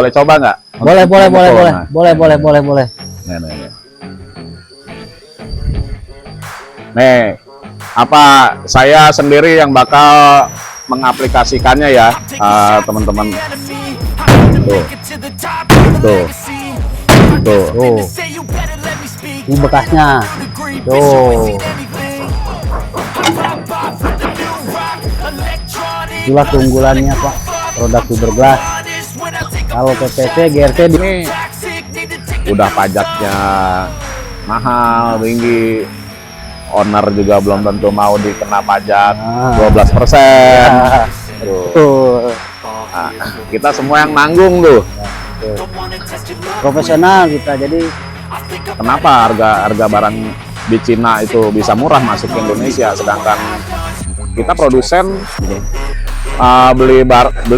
boleh coba nggak? Boleh, boleh, boleh, boleh, Nah, boleh, boleh, boleh, boleh. nih. Nih, apa saya sendiri yang bakal mengaplikasikannya ya, teman-teman. Tuh, tuh, tuh. Ini bekasnya. Tuh. Itulah keunggulannya Pak, produk fiberglass. Kalau PVC, GRC Ini udah pajaknya mahal, tinggi. Owner juga belum tentu mau dikena pajak 12%. Tuh. Nah, kita semua yang nanggung tuh. Profesional kita, jadi Kenapa harga barang di Cina itu bisa murah masuk ke Indonesia, sedangkan kita produsen beli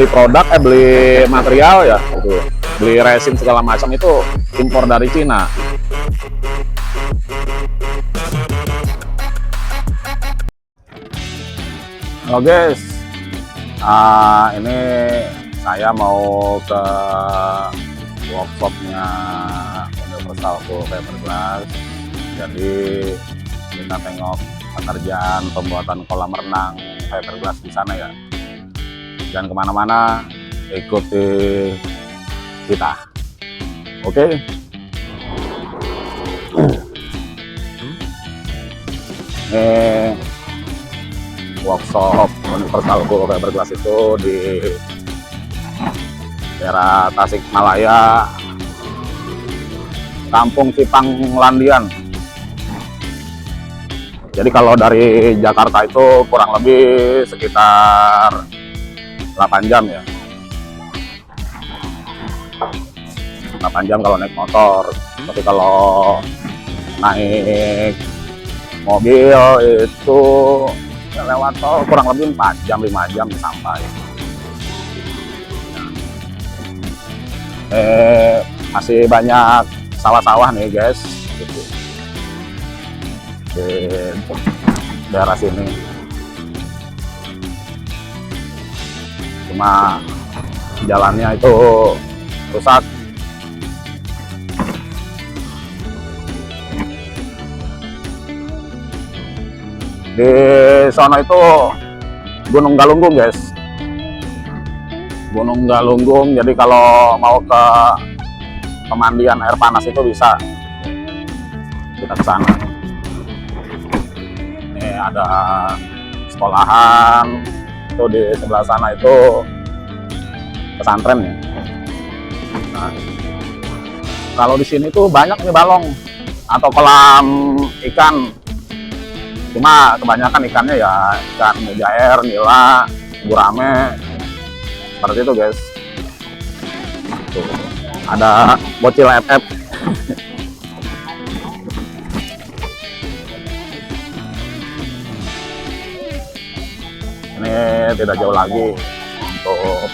produk, beli material ya, gitu. Beli resin segala macam itu impor dari Cina. Halo guys, ini saya mau ke workshopnya Universal Full Fiberglass. Jadi kita tengok pekerjaan pembuatan kolam renang fiberglass di sana ya. Jangan kemana-mana, ikuti kita. Oke. Ini workshop Universal Full Fiberglass itu di daerah Tasikmalaya, Kampung Cipang Landian. Jadi kalau dari Jakarta itu kurang lebih sekitar 8 jam ya. 8 jam kalau naik motor. Tapi kalau naik mobil itu lewat tol kurang lebih 4 jam, 5 jam sampai. Masih banyak sawah-sawah nih guys, gitu. Di daerah sini cuma jalannya itu rusak. Di sana itu Gunung Galunggung guys, Gunung Galunggung. Jadi kalau mau ke pemandian air panas itu bisa kita ke sana. Ini ada sekolahan, itu di sebelah sana itu pesantren ya. Nah, kalau di sini tuh banyak nih balong atau kolam ikan. Cuma kebanyakan ikannya ya ikan mujair, nila, gurame, seperti itu guys. Tuh, ada bocil FF. Ini tidak jauh lagi untuk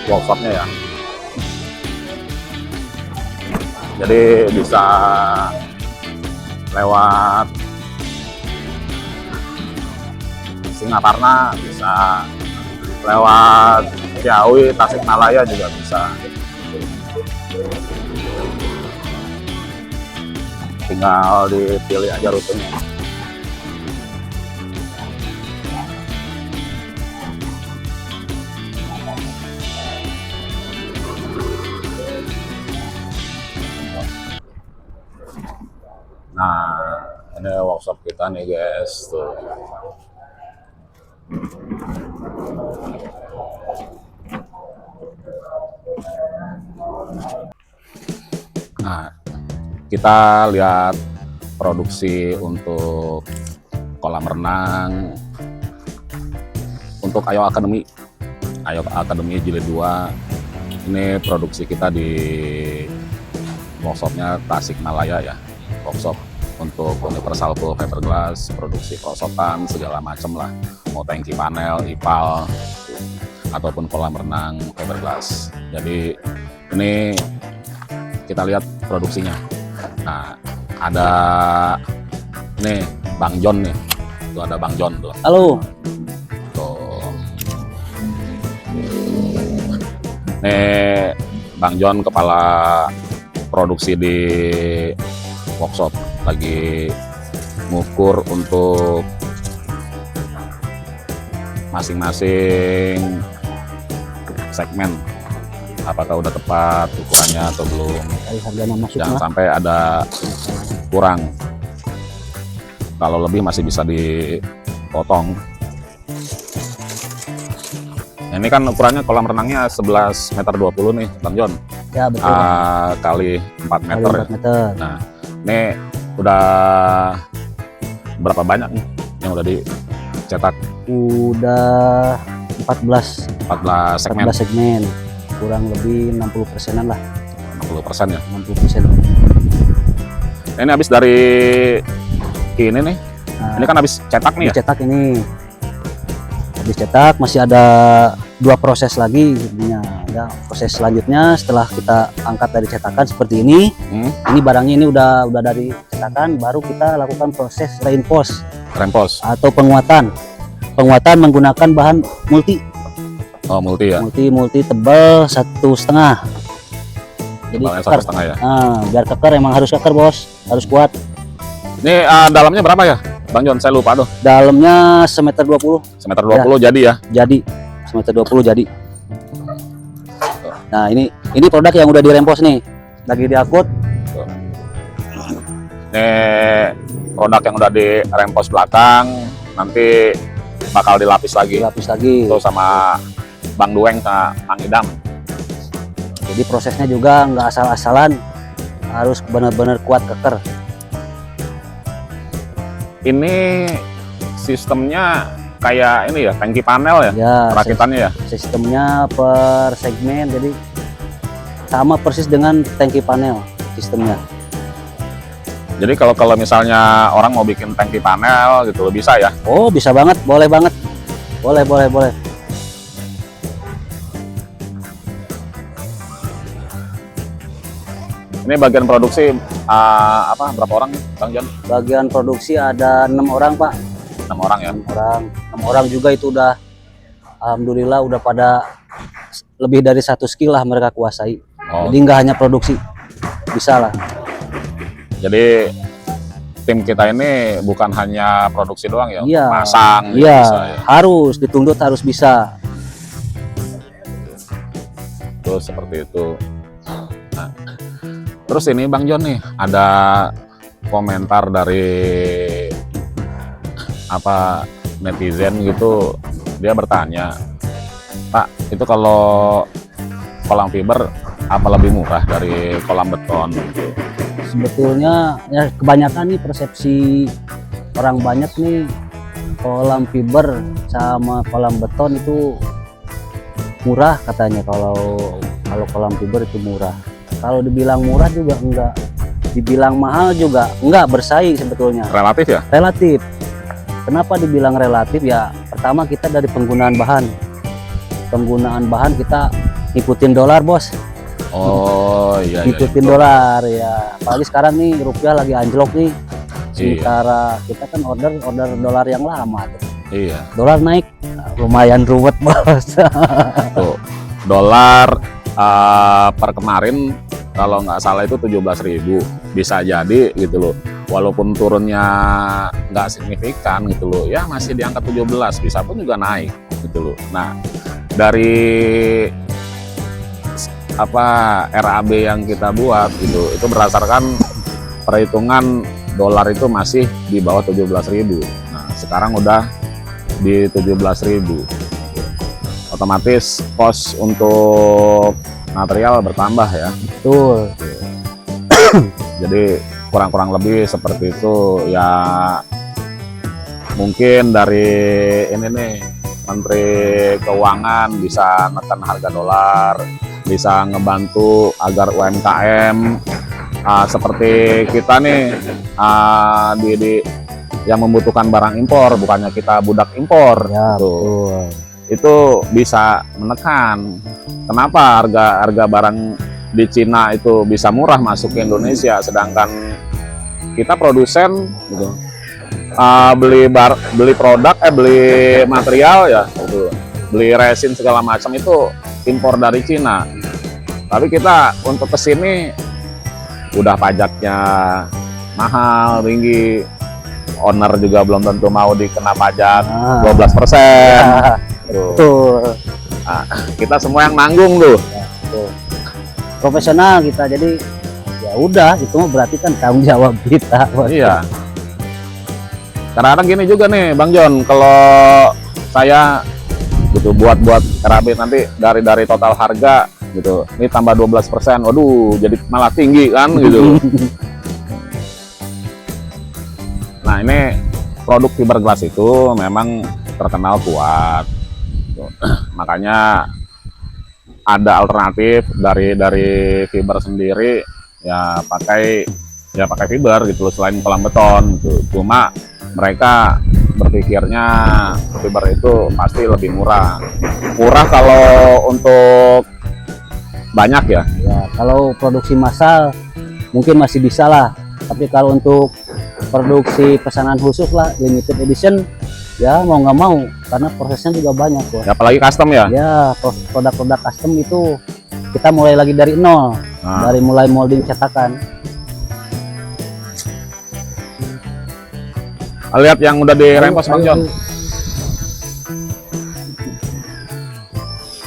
workshopnya ya. Jadi bisa lewat Singaparna, bisa lewat Ciawi, Tasikmalaya juga bisa. Tinggal dipilih aja rutenya. Nah, ini workshop kita nih guys, tuh. Nah, kita lihat produksi untuk kolam renang untuk Ayo Academy. Ayo Academy Jilid 2. Ini produksi kita di workshopnya Tasikmalaya ya. Workshop untuk Universal Full Fiberglass, produksi perosotan segala macam lah, mau tangki panel, ipal, ataupun kolam renang fiberglass. Jadi ini kita lihat produksinya. Nah, ada nih Bang John nih, tuh ada Bang John tuh. halo. Tuh. Nih Bang John, kepala produksi di workshop, lagi ngukur untuk masing-masing segmen apakah udah tepat ukurannya atau belum. Harganya masuk Jangan lah. sampai ada kurang. Kalau lebih masih bisa dipotong. Nah, ini kan ukurannya kolam renangnya 11,20 meter nih Bang John, Ya betul. kali 4 Kali meter. 4 meter. Nah, ini udah berapa banyak nih yang udah dicetak? Udah 14 segmen, 14 segmen, kurang lebih 60%-an lah, 60% ya. 60%. Nah, ini habis dari ini nih. Nah, Ini kan habis cetak nih ya. dicetak ini. Habis cetak masih ada 2 proses lagi sebenarnya. Ya, proses selanjutnya setelah kita angkat dari cetakan seperti ini. Ini barangnya ini udah dari cetakan, baru kita lakukan proses reinforce Rempos. atau penguatan. Penguatan menggunakan bahan multi. Oh, multi ya. Multi tebal 1,5. Jadi Tebalnya keker. 1,5 ya. Biar keker, emang harus keker bos, harus kuat. Ini dalamnya berapa ya Bang John? Saya lupa tuh. Dalamnya semeter 20, Semeter 20 jadi ya. jadi semeter 20 jadi. Nah ini produk yang udah dirempos nih, lagi diakut. Ini produk yang udah dirempos belakang, nanti bakal dilapis lagi. Dilapis lagi. Itu sama Bang Dueng sama Kang Idam. Jadi prosesnya juga nggak asal-asalan, harus benar-benar kuat keker. Ini sistemnya kayak ini ya, tangki panel ya, Ya, perakitannya ya. sistemnya per segmen, jadi sama persis dengan tangki panel sistemnya. Jadi kalau misalnya orang mau bikin tangki panel gitu loh, bisa ya. Oh bisa banget, boleh banget, boleh. Ini bagian produksi berapa orang nih Bang John? Bagian produksi ada 6 orang Pak. 6 orang ya. 6 orang juga itu udah, alhamdulillah udah pada lebih dari 1 skill lah mereka kuasai. Oh, Jadi nggak hanya produksi, bisa lah. jadi tim kita ini bukan hanya produksi doang ya, Iya. masang Iya, bisa ya. harus dituntut, harus bisa. Terus seperti itu. Nah, terus ini Bang John nih, ada komentar dari netizen gitu, dia bertanya, Pak, itu kalau kolam fiber apa lebih murah dari kolam beton? Sebetulnya ya kebanyakan nih persepsi orang banyak nih, kolam fiber sama kolam beton itu murah katanya. Kalau kolam fiber itu murah. Kalau dibilang murah juga enggak, dibilang mahal juga enggak, bersaing sebetulnya. Relatif ya? Relatif. Kenapa dibilang relatif? Ya pertama kita dari penggunaan bahan. Penggunaan bahan kita ikutin dolar bos. Oh iya. Ikutin dolar ya. Apalagi sekarang nih rupiah lagi anjlok nih. Sementara kita kan order dolar yang lama tuh. Iya. Dolar naik lumayan ruwet bos. Tuh, dolar per kemarin kalau nggak salah itu 17.000, bisa jadi gitu loh, walaupun turunnya nggak signifikan gitu loh ya, masih di angka 17, bisa pun juga naik gitu loh. Nah dari RAB yang kita buat gitu, itu berdasarkan perhitungan dolar itu masih di bawah 17.000. Nah sekarang udah di 17.000, otomatis kos untuk material bertambah ya. Betul. Jadi kurang lebih seperti itu ya. Mungkin dari ini nih, Menteri Keuangan bisa menekan harga dolar, bisa ngebantu agar UMKM seperti kita nih yang membutuhkan barang impor, bukannya kita budak impor Ya, gitu. betul. Itu bisa menekan. Kenapa harga barang di Cina itu bisa murah masuk ke Indonesia, sedangkan kita produsen gitu, beli produk, beli material ya, gitu, beli resin segala macam itu impor dari Cina. Tapi kita untuk kesini udah pajaknya mahal, tinggi. Owner juga belum tentu mau dikena pajak 12%. Tuh. Betul. Nah, kita semua yang nanggung tuh. Tuh. Profesional kita, jadi ya udah itu mah berarti kan tanggung jawab kita. Bos. Iya. Kadang-kadang gini juga nih Bang John, kalau saya gitu buat keramik nanti dari total harga gitu, ini tambah 12%, waduh jadi malah tinggi kan gitu. Nah ini produk fiberglass itu memang terkenal kuat, gitu. Makanya ada alternatif dari fiber sendiri ya pakai fiber gitu loh, selain kolam beton gitu. Cuma mereka berpikirnya fiber itu pasti lebih murah kalau untuk banyak ya. Ya, kalau produksi massal mungkin masih bisa lah, tapi kalau untuk produksi pesanan khusus lah, limited edition, ya mau nggak mau karena prosesnya juga banyak kok. Ya, apalagi custom ya. Ya, produk-produk custom itu kita mulai lagi dari nol, dari mulai molding cetakan. Lihat yang udah dirempos Bang John.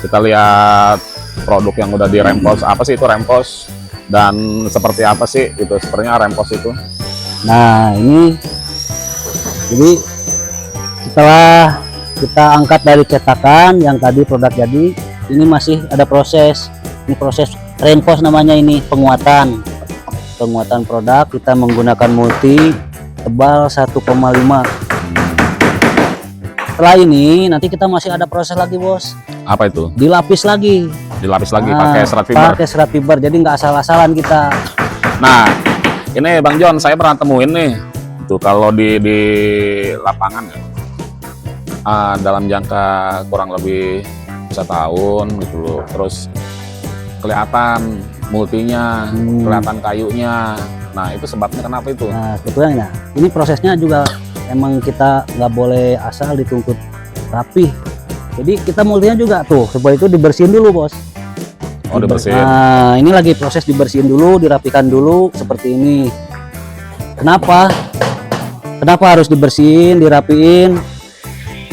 Kita lihat produk yang udah dirempos. Apa sih itu rempos dan seperti apa sih itu sebenarnya rempos itu? Nah ini, jadi setelah kita angkat dari cetakan yang tadi produk jadi, ini masih ada proses. Ini proses rempos namanya, ini penguatan produk. Kita menggunakan multi tebal 1,5. Setelah ini nanti kita masih ada proses lagi bos. Apa itu? Dilapis lagi. Pakai serat fiber. Pakai serat fiber, jadi nggak asal-asalan kita. Nah ini Bang John, saya pernah temuin nih itu kalau di lapangan ya, dalam jangka kurang lebih setahun gitu loh, terus kelihatan multinya, kelihatan kayunya. Nah itu sebabnya kenapa itu? Nah sebetulnya ini prosesnya juga emang kita nggak boleh asal dituntut rapi. Jadi kita multinya juga tuh seperti itu dibersihin dulu bos. Oh dibersihin. Nah ini lagi proses dibersihin dulu, dirapikan dulu seperti ini. Kenapa harus dibersihin, dirapiin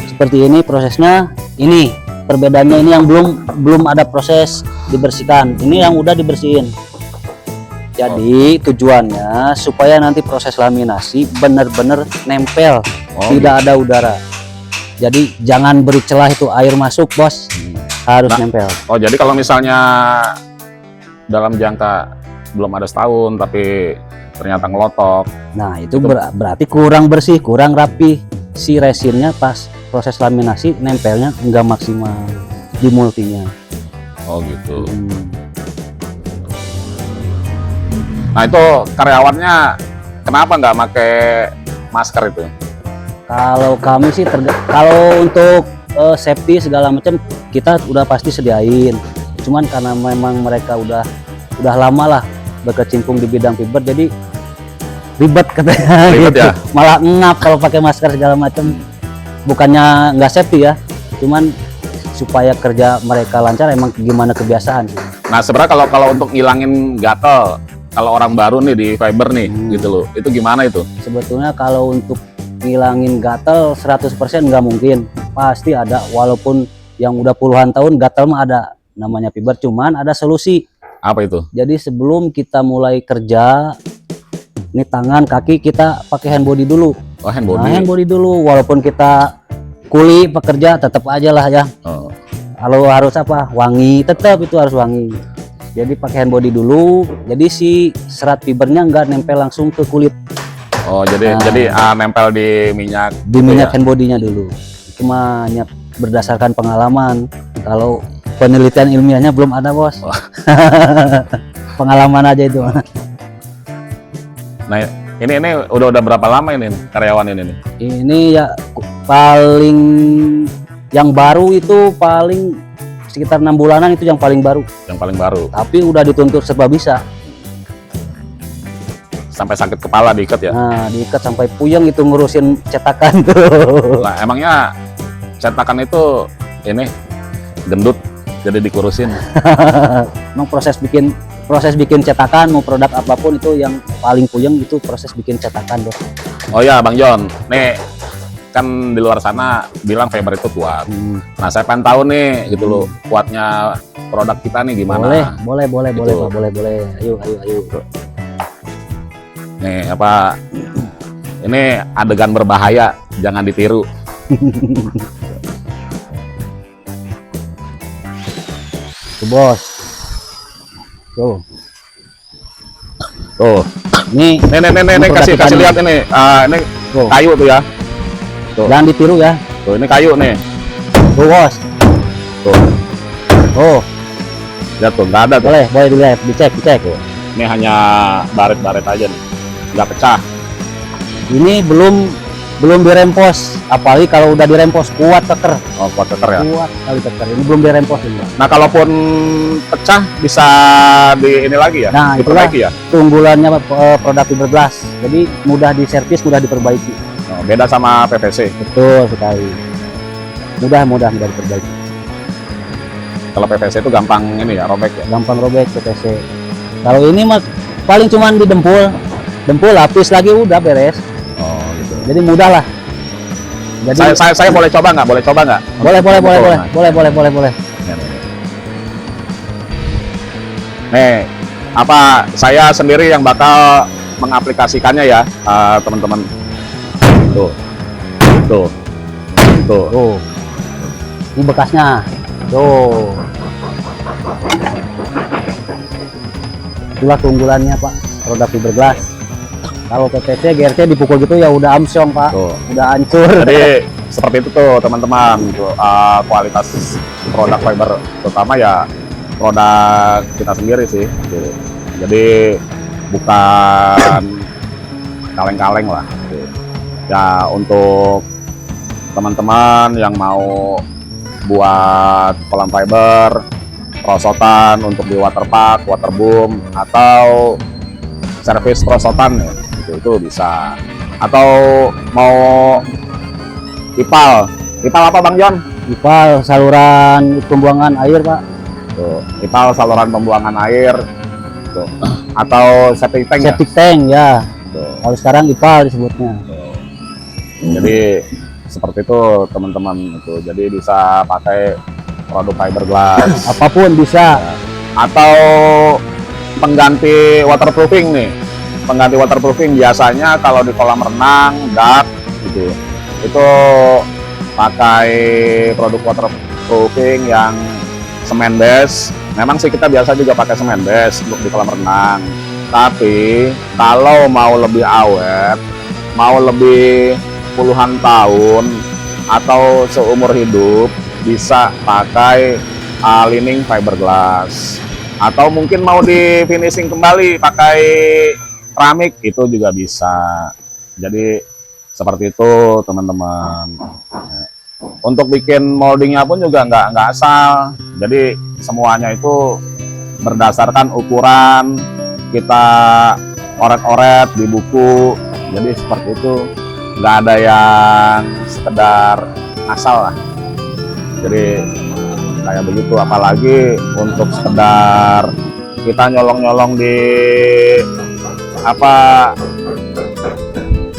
seperti ini prosesnya? Ini perbedaannya, ini yang belum ada proses dibersihkan, ini yang udah dibersihin. Jadi tujuannya supaya nanti proses laminasi benar-benar nempel, tidak ada udara. Jadi jangan beri celah itu air masuk bos, harus nempel. Oh jadi kalau misalnya dalam jangka belum ada setahun tapi ternyata ngelotok, nah itu berarti kurang bersih, kurang rapi. Si resinnya pas proses laminasi nempelnya enggak maksimal di multinya. Oh gitu. Nah itu karyawannya kenapa nggak pakai masker itu? Kalau kami sih kalau untuk safety segala macam kita udah pasti sediain. Cuman karena memang mereka udah lama lah berkecimpung di bidang fiber, jadi ribet katanya. Ribet gitu. Ya? Malah ngap kalau pakai masker segala macam. Bukannya nggak safety ya, cuman supaya kerja mereka lancar emang gimana kebiasaan. Nah sebenarnya kalau untuk ngilangin gatel, kalau orang baru nih di fiber nih gitu loh, itu gimana itu? Sebetulnya kalau untuk ngilangin gatel 100% nggak mungkin, pasti ada. Walaupun yang udah puluhan tahun gatel mah ada, namanya fiber. Cuman ada solusi. Apa itu? Jadi sebelum kita mulai kerja, ini tangan kaki kita pakai hand body dulu. Oh hand body. Nah, hand body dulu, walaupun kita kuli pekerja tetap aja lah ya. Kalau harus apa, wangi, tetap itu harus wangi. Jadi pakai hand body dulu, jadi si serat fibernya nggak nempel langsung ke kulit. Oh jadi nempel di minyak. Di minyak hand body-nya dulu. Cuma berdasarkan pengalaman. Kalau penelitian ilmiahnya belum ada bos. Pengalaman aja itu. Nah ini udah berapa lama ini karyawan ini nih? Ini ya paling yang baru itu paling sekitar 6 bulanan, itu yang paling baru. Yang paling baru. Tapi udah dituntut serba bisa. Sampai sakit kepala diikat ya? Nah diikat sampai puyeng itu ngurusin cetakan tuh. Nah emangnya cetakan itu ini gendut jadi dikurusin. Emang proses bikin cetakan mau produk apapun itu yang paling puyeng itu proses bikin cetakan deh. Oh ya Bang John, nih kan di luar sana bilang fiber itu kuat. Nah saya pengen tahu nih gitu loh, kuatnya produk kita nih gimana? Boleh Gitu. Pak, boleh. Ayo. Nih apa? Ini adegan berbahaya, jangan ditiru. Tuh bos. Tuh. Tuh, Nih nih kasih produk kita lihat nih. ini. Ini Tuh. kayu tuh ya. Tuh. Jangan ditiru ya. Tuh ini kayu nih. Tuh bos. Tuh, Oh, lihat tuh nggak ada tuh. boleh dilihat, dicek. Ini hanya baret-baret aja nih, nggak pecah. Ini belum dirempos, apalagi kalau udah dirempos kuat teker. Oh kuat keker ya. Kuat kali teker. Ini belum dirempos ini. Nah kalaupun pecah bisa di ini lagi ya, Nah, itulah diperbaiki ya. keunggulannya produk fiberglass. Jadi mudah diservis, mudah diperbaiki. Oh, beda sama PVC. Betul sekali. Mudah diperbaiki. Kalau PVC itu gampang ini ya, robek ya. Gampang robek PVC. Kalau ini mah paling cuman didempul, lapis lagi udah beres. Oh gitu. Jadi mudah lah. Jadi Saya boleh coba nggak? Boleh coba nggak? boleh. Nih, nih, apa saya sendiri yang bakal mengaplikasikannya ya, teman-teman. Tuh. Tuh. Ini bekasnya. Tuh. Itulah keunggulannya Pak, produk fiberglass. Kalau PVC, GRC dipukul gitu ya udah amsyong Pak, Tuh. udah hancur. Jadi seperti itu tuh teman-teman. Tuh, kualitas produk fiber, terutama ya produk kita sendiri sih. Tuh. Jadi bukan kaleng-kaleng lah. Tuh. Ya untuk teman-teman yang mau buat kolam fiber, perosotan untuk di waterpark, waterboom, atau servis perosotan ya, itu bisa. Atau mau ipal apa Bang John? IPAL saluran pembuangan air Pak. Tuh, ipal saluran pembuangan air. Tuh. Atau septic tank ya? Septic tank ya. Tuh. Kalau sekarang IPAL disebutnya. Jadi seperti itu teman-teman itu. Jadi bisa pakai produk fiberglass Apapun bisa. atau pengganti waterproofing nih. Pengganti waterproofing biasanya kalau di kolam renang, dark gitu. Itu pakai produk waterproofing yang semen base. Memang sih kita biasa juga pakai semen base untuk di kolam renang. Tapi kalau mau lebih awet, mau lebih puluhan tahun atau seumur hidup, bisa pakai lining fiberglass. Atau mungkin mau di finishing kembali pakai keramik, itu juga bisa. Jadi seperti itu teman-teman. Untuk bikin moldingnya pun juga nggak asal. Jadi semuanya itu berdasarkan ukuran kita oret-oret di buku. Jadi seperti itu, nggak ada yang sekedar asal lah. Jadi kayak begitu, apalagi untuk sekedar kita nyolong-nyolong di apa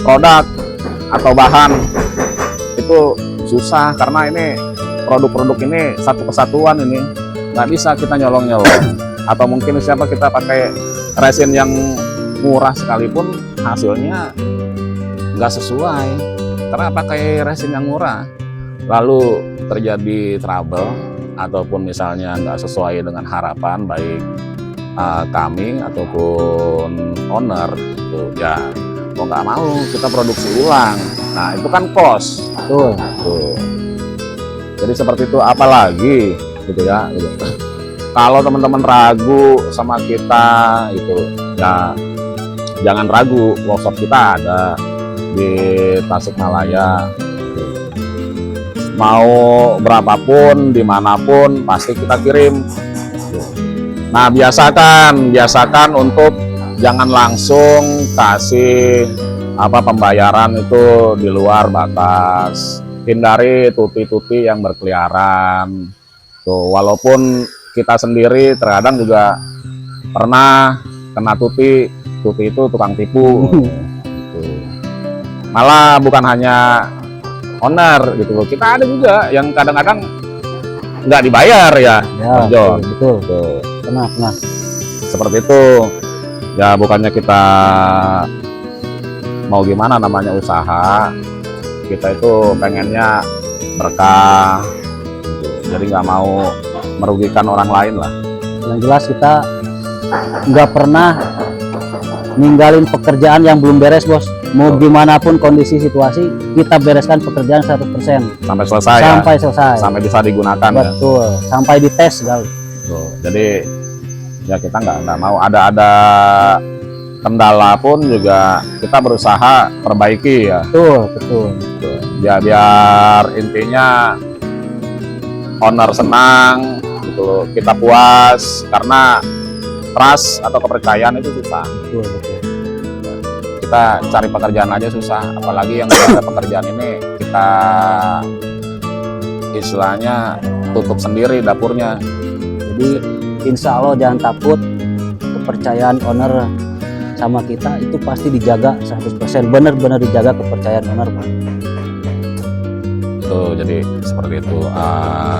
produk atau bahan itu susah, karena ini produk-produk ini satu kesatuan, ini nggak bisa kita nyolong-nyolong. Atau mungkin siapa kita pakai resin yang murah sekalipun hasilnya nggak sesuai karena pakai resin yang murah, lalu terjadi trouble ataupun misalnya nggak sesuai dengan harapan baik kami ataupun owner itu ya mau nggak mau kita produksi ulang. Nah itu kan cost Betul. tuh. Jadi seperti itu, apalagi gitu ya gitu. Kalau teman-teman ragu sama kita itu ya jangan ragu, workshop kita ada di Tasikmalaya. Mau berapapun, dimanapun, pasti kita kirim. Nah, biasakan untuk jangan langsung kasih pembayaran itu di luar batas. Hindari tuti-tuti yang berkeliaran. Tuh, walaupun kita sendiri terkadang juga pernah kena tuti itu tukang tipu. Gitu. Malah bukan hanya owner gitu loh, kita ada juga yang kadang-kadang nggak dibayar ya, Ya, Bang John. betul. Tuh, Pernah. seperti itu. Ya bukannya kita mau gimana, namanya usaha, kita itu pengennya berkah gitu. Jadi nggak mau merugikan orang lain lah. Yang jelas kita nggak pernah ninggalin pekerjaan yang belum beres, bos. Mau gimana pun kondisi situasi, kita bereskan pekerjaan 100% Sampai selesai ya, sampai selesai. sampai bisa digunakan ya. Betul, sampai dites gal. Tuh, jadi ya kita nggak mau ada kendala pun juga kita berusaha perbaiki ya. Betul. Tuh, biar intinya owner senang gitu loh, kita puas, karena trust atau kepercayaan itu susah. Betul. Kita cari pekerjaan aja susah, apalagi yang ada pekerjaan ini kita istilahnya tutup sendiri dapurnya. Jadi insya Allah jangan takut, kepercayaan owner sama kita itu pasti dijaga 100%, benar-benar dijaga kepercayaan owner, Bang. Tuh, jadi seperti itu,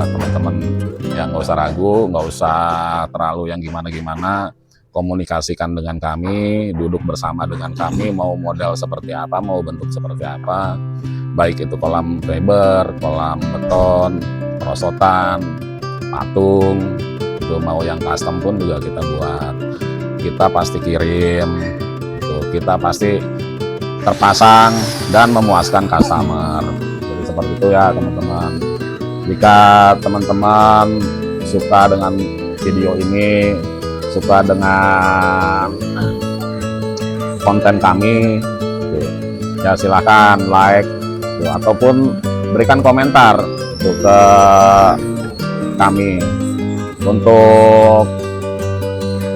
teman-teman yang nggak usah ragu, nggak usah terlalu yang gimana-gimana, komunikasikan dengan kami, duduk bersama dengan kami, mau model seperti apa, mau bentuk seperti apa, baik itu kolam fiber, kolam beton, perosotan, patung, itu mau yang custom pun juga kita buat, kita pasti kirim, kita pasti terpasang dan memuaskan customer. Jadi seperti itu ya teman-teman. Jika teman-teman suka dengan video ini, suka dengan konten kami, ya silahkan like ataupun berikan komentar ke kami. Untuk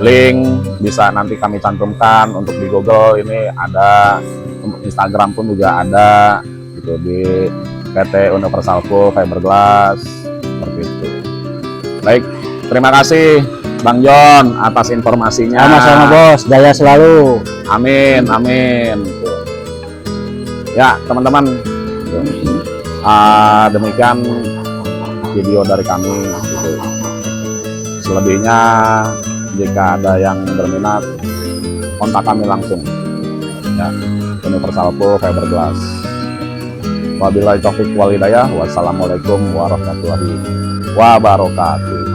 link bisa nanti kami cantumkan, untuk di Google ini ada, untuk Instagram pun juga ada gitu, di PT Universalco Fiberglass, seperti itu. Baik, terima kasih Bang John atas informasinya. Sama-sama, bos, jaya selalu. Amin. Ya teman-teman, demikian video dari kami gitu. Selebihnya jika ada yang berminat, kontak kami langsung ya, Universalco Fiberglass. Wabillahi taufiq wal hidayah. Wassalamualaikum warahmatullahi wabarakatuh.